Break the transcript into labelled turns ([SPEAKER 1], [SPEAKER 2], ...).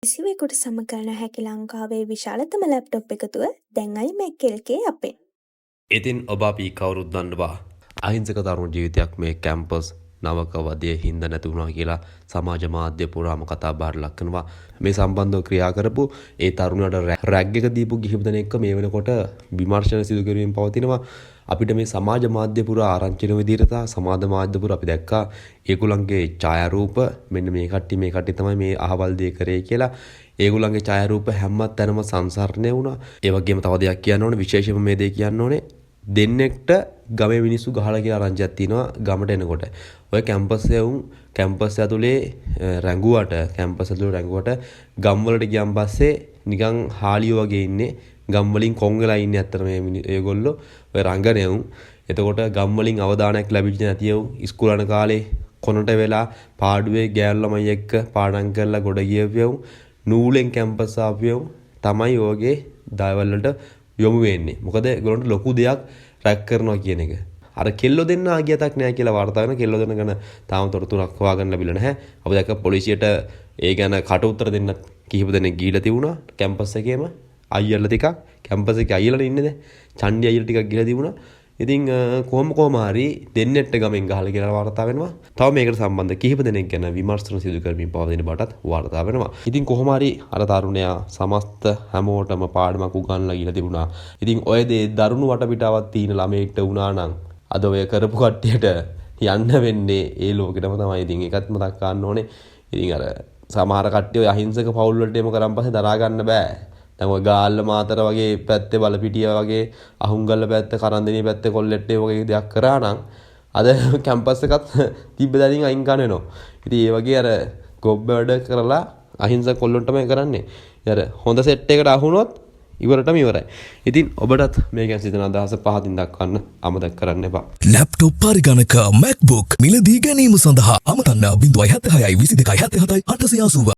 [SPEAKER 1] කිසිවෙකුට සමකරන හැකි ලංකාවේ විශාලතම ලැප්ටොප් එකතුව දැන් iMac එකේ අපෙන්.
[SPEAKER 2] ඉතින් ඔබ අපි කවුරුත් දන්නවා අහිංසක තරුණ ජීවිතයක් මේ කැම්පස් නවක වදයේ හින්දා නැති වුණා කියලා සමාජ මාධ්‍ය පුරාම කතා බහට ලක් කරනවා. මේ සම්බන්ධව ක්‍රියා කරපු ඒ තරුණයාට රැග් එක දීපු කිහිප දෙනෙක් මේ වෙනකොට විමර්ශන සිදු කිරීම පවතිනවා. අපිට මේ සමාජ මාධ්‍ය පුරා ආරංචි වෙන විදිහට සමාජ මාධ්‍ය පුරා අපි දැක්කා ඒගොල්ලන්ගේ ඡායාරූප මෙන්න මේ කට්ටිය තමයි මේ අහවල් දේ කරේ කියලා. ඒගොල්ලන්ගේ ඡායාරූප හැම තැනම සංසරණය වුණා. ඒ වගේම තව දෙයක් කියන්න ඕනේ, විශේෂයෙන්ම මේ දේ කියන්න ඕනේ. දෙන්නෙක්ට ගමේ මිනිස්සු ගහලා කියලා ආරංචියක් තියෙනවා ගමට එනකොට. ඔය කැම්පස් ඇතුලේ රැඟුවට ගම් වලට ගියන් පස්සේ නිකන් හාලියෝ වගේ ඉන්නේ. ගම් වලින් කොන් වෙලා ඉන්නේ අතර මේ ඒගොල්ලෝ ඔය රංගනයුන්. එතකොට ගම් වලින් අවධානයක් ලැබිච්ච නැතිව ඉස්කෝල යන කාලේ කොනට වෙලා පාඩුවේ ගෑනු ළමයි එක්ක පාඩම් කරලා ගොඩ ගියවියෝ නූලෙන් කැම්පස් ආපියෝ තමයි ඔයගේ දයවල් වලට යොමු වෙන්නේ. මොකද ඒගොල්ලන්ට ලොකු දෙයක් රැක් කරනවා කියන එක. අර කෙල්ලෝ දෙන්න ආගියතක් නැහැ කියලා වාර්තා කරන කෙල්ලෝ දෙන්න ගැන තාම තොරතුරක් හොයාගන්න ලැබිලා නැහැ. අපි දැක්ක පොලිසියට ඒ ගැන කට උතර දෙන්න කිහිප දෙනෙක් ගිහිලා තිබුණා කැම්පස් එකේම. අයියලා ටිකක් කැම්පස් එකේ අයියලා ඉන්නේ දැන්. චණ්ඩි අයියලා ටිකක් ගිහිලා තිබුණා. ඉතින් කොහොම හරි දෙන්නෙක්ට ගමෙන් ගහලා කියලා වාර්තා වෙනවා. තව මේකට සම්බන්ධ කිහිප දෙනෙක් ගැන විමර්ශන සිදු කරමින් පවතින බටත් වාර්තා වෙනවා. ඉතින් කොහොම හරි අර තරුණයා සමස්ත හැමෝටම පාඩමක් උගන්ලා ගිහලා තිබුණා. ඉතින් ඔය දේ දරුණු වටපිටාවක් තියෙන ළමයෙක්ට වුණා නම් අද ඔය කරපු කට්ටියට යන්න වෙන්නේ ඒ ලෝකෙටම තමයි. ඉතින් ඒකත් මතක් ගන්න ඕනේ. ඉතින් අර සමහර කට්ටිය ඔය අහිංසක පවුල් වලට එම කරන් පස්සේ දරා ගන්න බෑ. දැන් ඔය ගාල්ල මාතර වගේ පැත්තේ බලපිටිය වගේ අහුන්ගල්ල පැත්තේ කරන්දෙනිය පැත්තේ කොල්ලෙට්ටේ වගේ දෙයක් කරා නම් අද කැම්පස් එකත් තිබ්බ දැනින් අයින් ගන්න වෙනවා. ඉතින් ඒ වගේ අර ගොබ් වැඩ කරලා අහිංසක කොල්ලොන්ට තමයි කරන්නේ. අර හොඳ සෙට් එකකට අහුනොත් ඉවරටම ඉවරයි. ඉතින් ඔබටත් මේ ගැන සිතන අදහස පහදින් දක්වන්න අමතක කරන්න එපා.
[SPEAKER 3] ලැප්ටොප් පරිගණක MacBook මිලදී ගැනීම සඳහා අමතන්න 076 22 77 880